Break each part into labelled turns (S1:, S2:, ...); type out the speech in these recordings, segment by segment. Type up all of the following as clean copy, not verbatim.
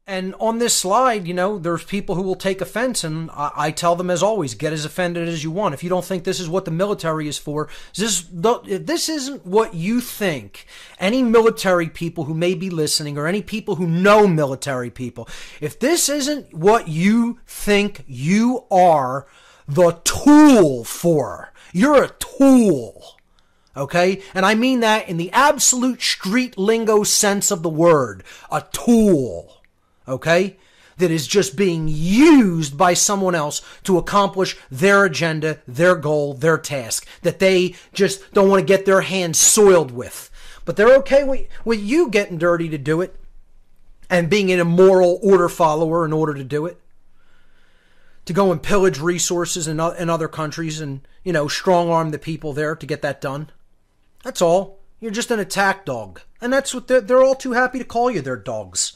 S1: And on this slide, there's people who will take offense, and I tell them, as always, get as offended as you want. If you don't think this is what the military is for, if this isn't what you think, any military people who may be listening, or any people who know military people, if this isn't what you think you are the tool for, you're a tool. Okay? And I mean that in the absolute street lingo sense of the word. A tool. Okay? That is just being used by someone else to accomplish their agenda, their goal, their task, that they just don't want to get their hands soiled with. But they're okay with you getting dirty to do it, and being an immoral order follower in order to do it. To go and pillage resources in other countries and, strong arm the people there to get that done. That's all. You're just an attack dog. And that's what they're all too happy to call you. They're dogs.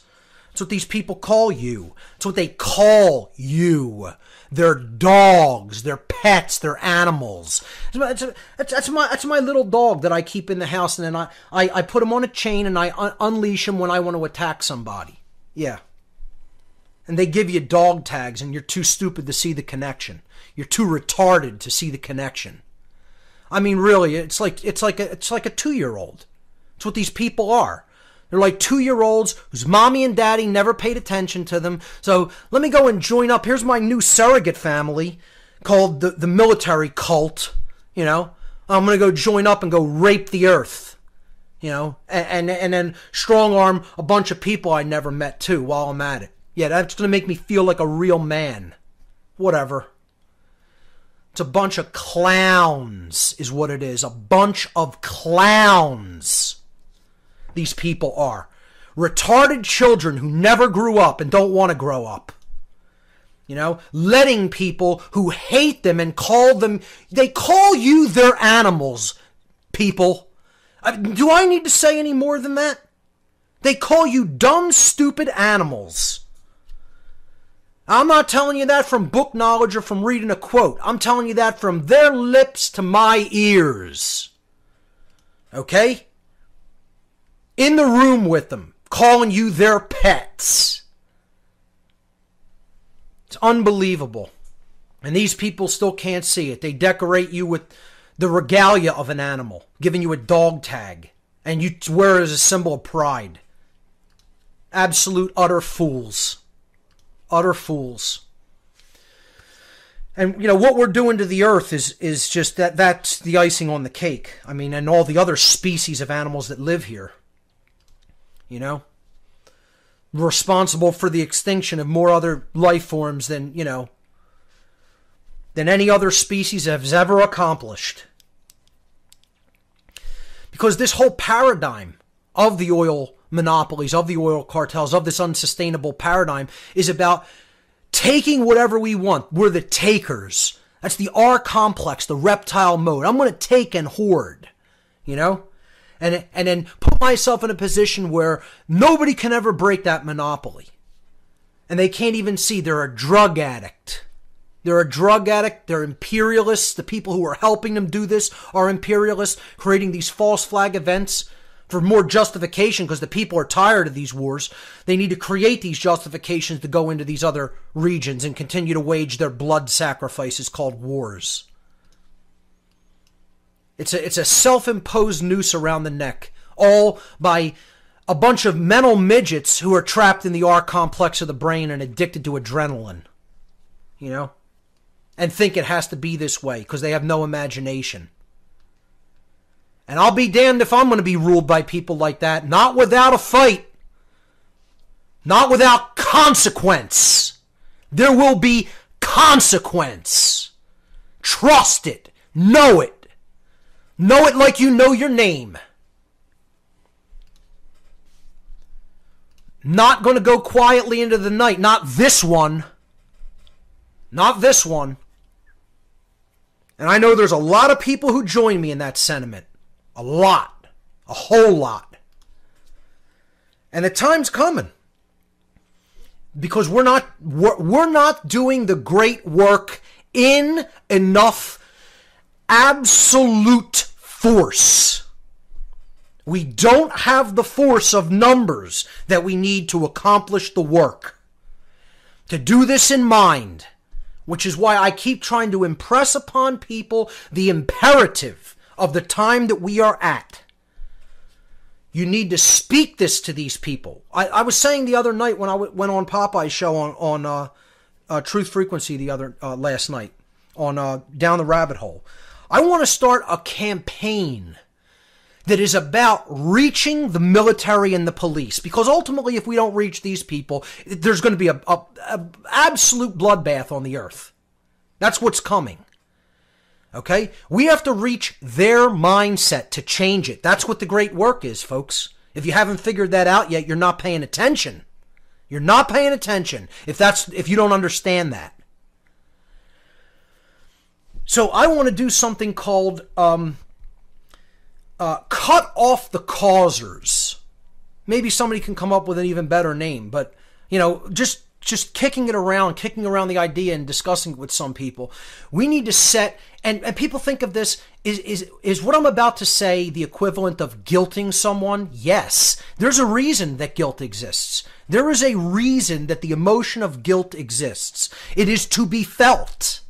S1: That's what these people call you. That's what they call you. They're dogs. They're pets. They're animals. That's my little dog that I keep in the house, and then I put him on a chain and I unleash him when I want to attack somebody. Yeah. And they give you dog tags, and you're too stupid to see the connection. You're too retarded to see the connection. I mean, really, it's like a 2-year-old. It's what these people are. They're like 2-year-olds whose mommy and daddy never paid attention to them. So let me go and join up. Here's my new surrogate family called the military cult. I'm going to go join up and go rape the earth. And then strong arm a bunch of people I never met too while I'm at it. Yeah, that's going to make me feel like a real man. Whatever. It's a bunch of clowns is what it is. A bunch of clowns. These people are. Retarded children who never grew up and don't want to grow up. Letting people who hate them and they call you their animals, people. Do I need to say any more than that? They call you dumb, stupid animals. I'm not telling you that from book knowledge or from reading a quote. I'm telling you that from their lips to my ears. Okay? In the room with them, calling you their pets. It's unbelievable. And these people still can't see it. They decorate you with the regalia of an animal, giving you a dog tag, and you wear it as a symbol of pride. Absolute utter fools. Utter fools. And, what we're doing to the earth is just that's the icing on the cake. I mean, and all the other species of animals that live here. Responsible for the extinction of more other life forms than any other species has ever accomplished. Because this whole paradigm of the oil monopolies, of the oil cartels, of this unsustainable paradigm is about taking whatever we want. We're the takers. That's the R complex, the reptile mode. I'm going to take and hoard, and then put myself in a position where nobody can ever break that monopoly. And they can't even see they're a drug addict. They're a drug addict. They're imperialists. The people who are helping them do this are imperialists, creating these false flag events for more justification because the people are tired of these wars. They need to create these justifications to go into these other regions and continue to wage their blood sacrifices called wars. It's a self-imposed noose around the neck, all by a bunch of mental midgets who are trapped in the R complex of the brain and addicted to adrenaline, and think it has to be this way because they have no imagination. And I'll be damned if I'm going to be ruled by people like that. Not without a fight. Not without consequence. There will be consequence. Trust it. Know it. Know it like you know your name. Not going to go quietly into the night. Not this one. Not this one. And I know there's a lot of people who join me in that sentiment. A lot. A whole lot. And the time's coming. Because we're not doing the great work in enough absolute force. We don't have the force of numbers that we need to accomplish the work. To do this in mind, which is why I keep trying to impress upon people the imperative of the time that we are at. You need to speak this to these people. I was saying the other night when I went on Popeye's show on Truth Frequency last night on Down the Rabbit Hole. I want to start a campaign that is about reaching the military and the police, because ultimately, if we don't reach these people, there's going to be a absolute bloodbath on the earth. That's what's coming. Okay? We have to reach their mindset to change it. That's what the great work is, folks. If you haven't figured that out yet, you're not paying attention. You're not paying attention if you don't understand that. So I want to do something called cut off the causers. Maybe somebody can come up with an even better name, but just kicking around the idea and discussing it with some people. We need to set, and people think of this, is what I'm about to say the equivalent of guilting someone? Yes. There's a reason that guilt exists. There is a reason that the emotion of guilt exists. It is to be felt.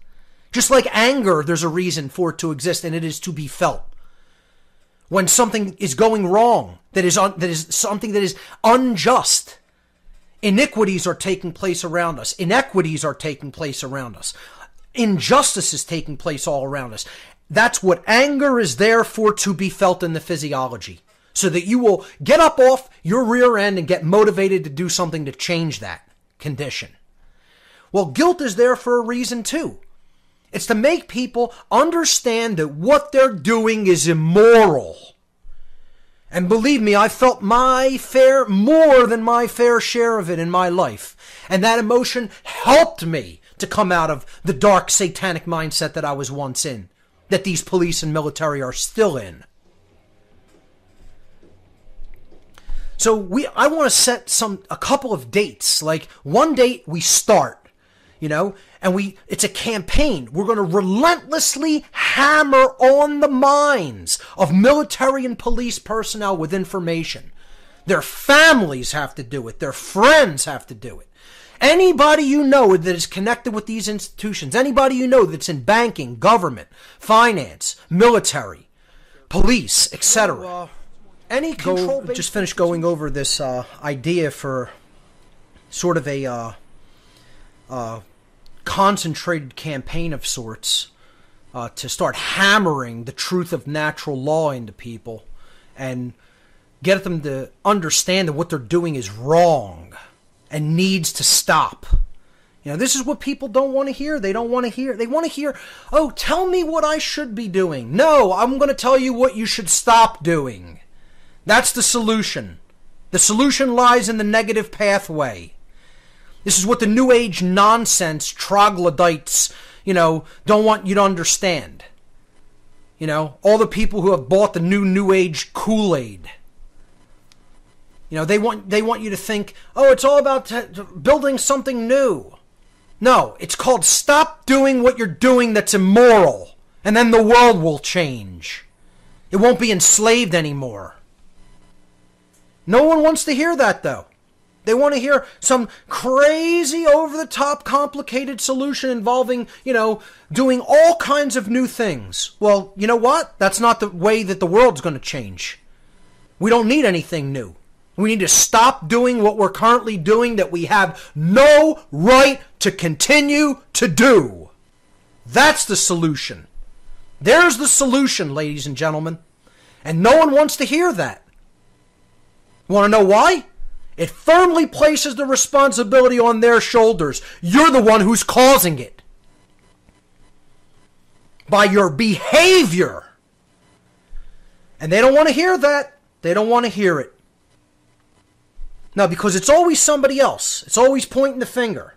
S1: Just like anger, there's a reason for it to exist, and it is to be felt. When something is going wrong, that is something that is unjust, iniquities are taking place around us. Inequities are taking place around us. Injustice is taking place all around us. That's what anger is there for, to be felt in the physiology, so that you will get up off your rear end and get motivated to do something to change that condition. Well, guilt is there for a reason too. It's to make people understand that what they're doing is immoral. And believe me, I felt more than my fair share of it in my life. And that emotion helped me to come out of the dark satanic mindset that I was once in, that these police and military are still in. So I want to set a couple of dates. Like one date we start. And it's a campaign. We're going to relentlessly hammer on the minds of military and police personnel with information. Their families have to do it. Their friends have to do it. Anybody you know that is connected with these institutions, anybody you know that's in banking, government, finance, military, police, etc. Any control. Just finished going over this idea for sort of a concentrated campaign of sorts to start hammering the truth of natural law into people and get them to understand that what they're doing is wrong and needs to stop. This is what people don't want to hear. They don't want to hear. They want to hear, oh, tell me what I should be doing. No, I'm going to tell you what you should stop doing. That's the solution. The solution lies in the negative pathway. This is what the New Age nonsense troglodytes, don't want you to understand. All the people who have bought the New Age Kool-Aid. They want you to think, oh, it's all about building something new. No, it's called stop doing what you're doing that's immoral, and then the world will change. It won't be enslaved anymore. No one wants to hear that, though. They want to hear some crazy, over-the-top, complicated solution involving, doing all kinds of new things. Well, you know what? That's not the way that the world's going to change. We don't need anything new. We need to stop doing what we're currently doing that we have no right to continue to do. That's the solution. There's the solution, ladies and gentlemen. And no one wants to hear that. Want to know why? It firmly places the responsibility on their shoulders. You're the one who's causing it. By your behavior. And they don't want to hear that. They don't want to hear it. No, because it's always somebody else. It's always pointing the finger.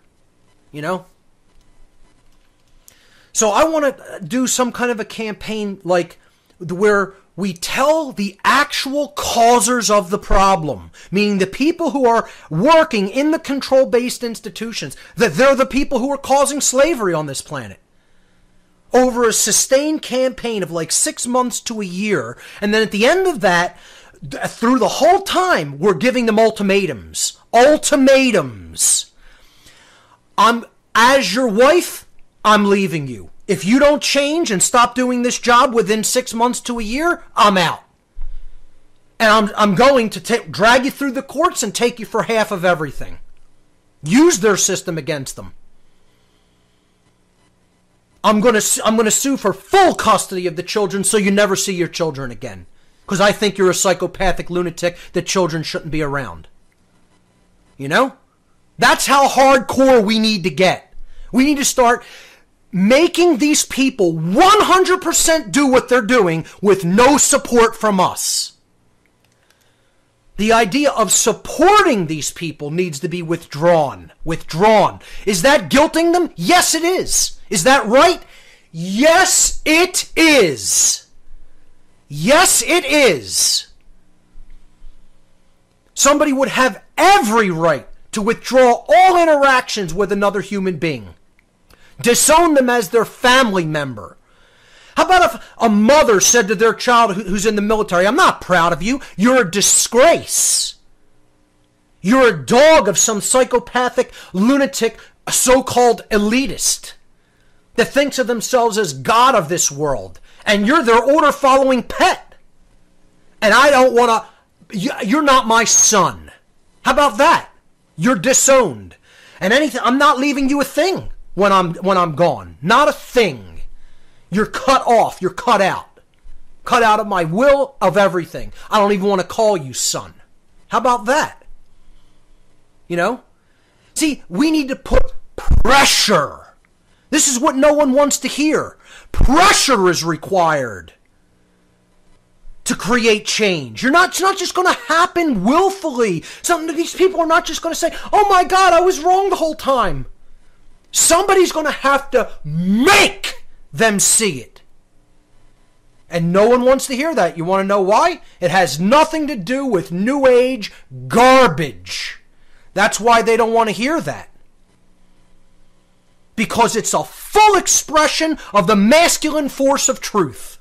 S1: So I want to do some kind of a campaign like where we tell the actual causers of the problem, meaning the people who are working in the control-based institutions, that they're the people who are causing slavery on this planet. Over a sustained campaign of like 6 months to a year, and then at the end of that, through the whole time, we're giving them ultimatums. Ultimatums. As your wife, I'm leaving you. If you don't change and stop doing this job within 6 months to a year, I'm out. And I'm going to drag you through the courts and take you for half of everything. Use their system against them. I'm going to sue for full custody of the children so you never see your children again. Because I think you're a psychopathic lunatic that children shouldn't be around. You know? That's how hardcore we need to get. We need to start making these people 100% do what they're doing with no support from us. The idea of supporting these people needs to be withdrawn. Withdrawn. Is that guilting them? Yes, it is. Is that right? Yes, it is. Yes, it is. Somebody would have every right to withdraw all interactions with another human being. Disown them as their family member. How about if a mother said to their child who's in the military, I'm not proud of you. You're a disgrace. You're a dog of some psychopathic, lunatic, so-called elitist that thinks of themselves as God of this world. And you're their order-following pet. And I don't want to... You're not my son. How about that? You're disowned. And anything... I'm not leaving you a thing when I'm gone. Not a thing. You're cut off. You're cut out. Cut out of my will, of everything. I don't even want to call you son. How about that? You know? See, we need to put pressure. This is what no one wants to hear. Pressure is required to create change. It's not just going to happen willfully. These people are not just going to say, oh my God, I was wrong the whole time. Somebody's going to have to make them see it. And no one wants to hear that. You want to know why? It has nothing to do with New Age garbage. That's why they don't want to hear that. Because it's a full expression of the masculine force of truth.